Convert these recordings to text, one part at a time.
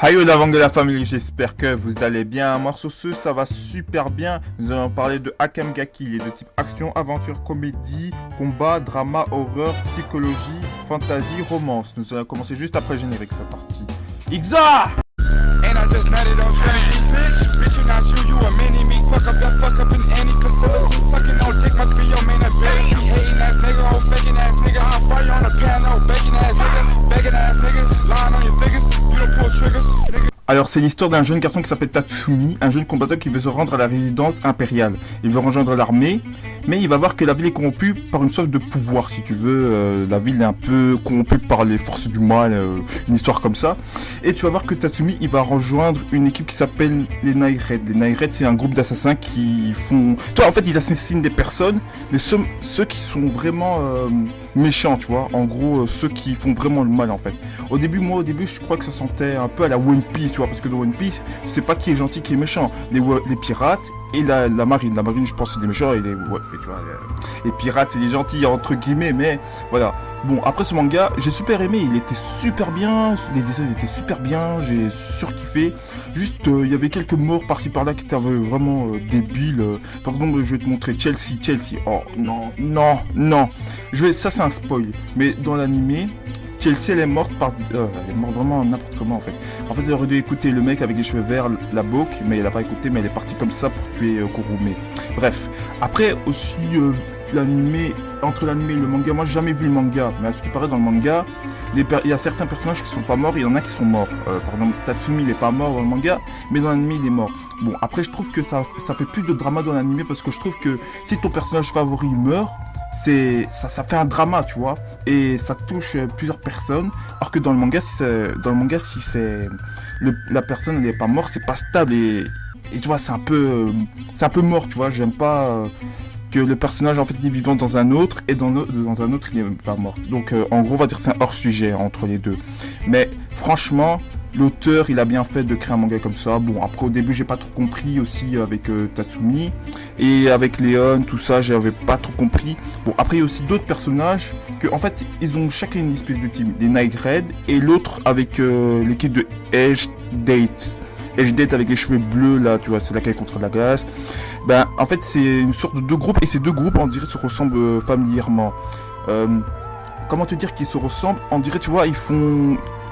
Hayo la langue de la famille, j'espère que vous allez bien. Moi sur ce, ça va super bien. Nous allons parler de Akame ga Kill, de type action, aventure, comédie, combat, drama, horreur, psychologie, fantasy, romance. Nous allons commencer juste après le générique, c'est parti. Ixa! And I just met it on training, bitch, you not you a mini me, fuck up in any facility, fucking on dick must be your main ability, hating ass nigga, oh faking ass nigga, I'll fire you on the piano, begging ass nigga, lying on your figures, you don't pull triggers, nigga. Alors c'est l'histoire d'un jeune garçon qui s'appelle Tatsumi, un jeune combattant qui veut se rendre à la résidence impériale. Il veut rejoindre l'armée, mais il va voir que la ville est corrompue par une soif de pouvoir, si tu veux. La ville est un peu corrompue par les forces du mal, une histoire comme ça. Et tu vas voir que Tatsumi, il va rejoindre une équipe qui s'appelle les Night Raid. Les Night Raid, c'est un groupe d'assassins qui font... Tu vois, en fait, ils assassinent des personnes, mais ceux qui sont vraiment méchants, tu vois. En gros, ceux qui font vraiment le mal, en fait. Au début, je crois que ça sentait un peu à la One Piece, tu vois, parce que dans One Piece, tu sais pas qui est gentil, qui est méchant. Les pirates et la marine. La marine, je pense, c'est des méchants, et tu vois, les pirates, c'est des gentils, entre guillemets, mais voilà. Bon, après ce manga, j'ai super aimé, il était super bien, les dessins étaient super bien, j'ai surkiffé. Juste, il y avait quelques morts par-ci par-là qui étaient vraiment débiles. Par exemple, je vais te montrer Chelsea. Oh, non. Ça, c'est un spoil. Mais dans l'animé, Chelsea, elle est morte vraiment n'importe comment, en fait. En fait, elle aurait dû écouter le mec avec les cheveux verts, la boucle, mais elle a pas écouté, mais elle est partie comme ça pour tuer Kurume. Bref. Après, aussi, entre l'animé et le manga, moi j'ai jamais vu le manga, mais à ce qui paraît dans le manga, il y a certains personnages qui sont pas morts, il y en a qui sont morts. Par exemple, Tatsumi il est pas mort dans le manga, mais dans l'animé il est mort. Bon, après je trouve que ça fait plus de drama dans l'animé, parce que je trouve que si ton personnage favori meurt, ça fait un drama, tu vois, et ça touche plusieurs personnes, alors que dans le manga, si la personne elle est pas morte, c'est pas stable, et tu vois, c'est un peu mort, tu vois. J'aime pas que le personnage en fait il est vivant dans un autre, et dans un autre il est pas mort. Donc en gros on va dire c'est un hors sujet entre les deux. Mais franchement, l'auteur il a bien fait de créer un manga comme ça. Bon, après au début j'ai pas trop compris aussi avec Tatsumi, et avec Léon, tout ça j'avais pas trop compris. Bon, après il y a aussi d'autres personnages que en fait ils ont chacun une espèce de team, des Night Raid, et l'autre avec l'équipe de Edge Date avec les cheveux bleus là, tu vois, c'est laquelle contre la glace. Ben en fait c'est une sorte de deux groupes, et ces deux groupes on dirait se ressemblent familièrement. Comment te dire qu'ils se ressemblent? On dirait, tu vois, il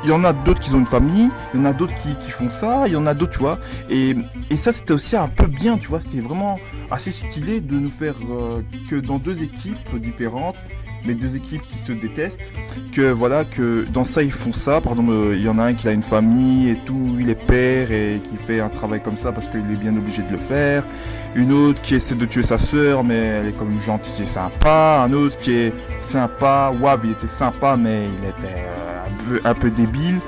y en a d'autres qui ont une famille, il y en a d'autres qui font ça, il y en a d'autres, tu vois. Et ça c'était aussi un peu bien, tu vois, c'était vraiment assez stylé de nous faire que dans deux équipes différentes, mais deux équipes qui se détestent, que voilà, que dans ça ils font ça. Par exemple, il y en a un qui a une famille et tout, il est père et qui fait un travail comme ça parce qu'il est bien obligé de le faire. Une autre qui essaie de tuer sa sœur, mais elle est comme gentille et sympa. Un autre qui est sympa, Wav il était sympa, mais il était un peu débile.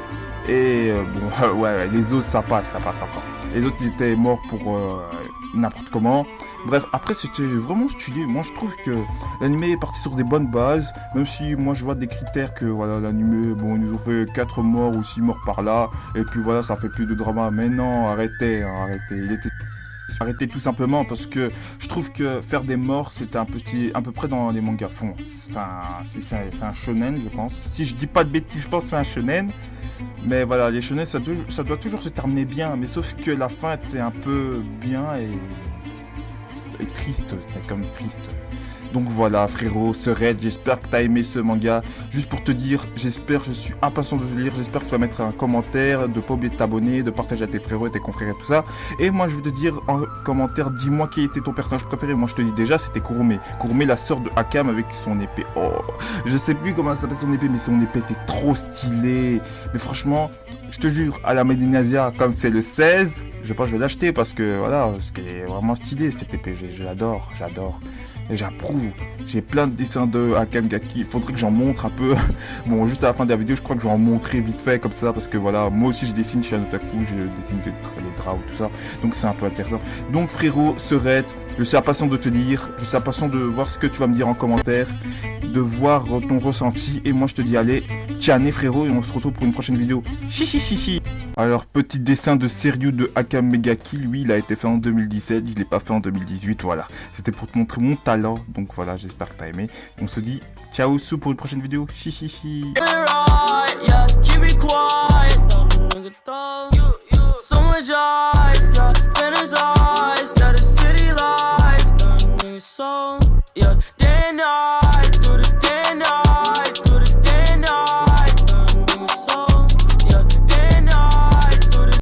Et bon, ouais, les autres ça passe encore. Les autres ils étaient morts pour n'importe comment. Bref, après c'était vraiment stylé. Moi je trouve que l'animé est parti sur des bonnes bases, même si moi je vois des critères que voilà, l'animé, bon, ils nous ont fait 4 morts ou 6 morts par là, et puis voilà, ça fait plus de drama. Mais non, arrêtez. Arrêtez tout simplement, parce que je trouve que faire des morts c'était à peu près dans les mangas font. C'est un shonen, je pense. Si je dis pas de bêtises, je pense que c'est un shonen. Mais voilà, les shonen ça doit toujours se terminer bien, mais sauf que la fin était un peu bien et triste, c'était comme triste. Donc voilà frérot, Red, j'espère que t'as aimé ce manga. Juste pour te dire, je suis impatient de le lire, j'espère que tu vas mettre un commentaire, de pas oublier de t'abonner, de partager à tes frérots et tes confrères et tout ça. Et moi je veux te dire en commentaire, dis-moi qui était ton personnage préféré. Moi je te dis déjà, c'était Kurume, la sœur de Akame avec son épée. Oh, je sais plus comment ça s'appelle son épée, mais son épée était trop stylée. Mais franchement, je te jure, à la Made in Asia, comme c'est le 16, je pense que je vais l'acheter parce que voilà, parce qu'elle est vraiment stylée cette épée, j'adore. Et j'approuve. J'ai plein de dessins de Akame ga Kill. Il faudrait que j'en montre un peu. Bon, juste à la fin de la vidéo, je crois que je vais en montrer vite fait comme ça, parce que voilà, moi aussi je dessine chez un otaku, je dessine les draps ou tout ça, donc c'est un peu intéressant. Donc frérot, Red, je suis impatient de te lire, je suis impatient de voir ce que tu vas me dire en commentaire, de voir ton ressenti, et moi je te dis allez, tchane frérot, et on se retrouve pour une prochaine vidéo. Chichi. Alors, petit dessin de sérieux de Akame ga Kill, lui, il a été fait en 2017, je l'ai pas fait en 2018, voilà. C'était pour te montrer mon talent, donc voilà, j'espère que t'as aimé. On se dit ciao sous pour une prochaine vidéo. Chichi. nigga dog. So much ice, got fantasize.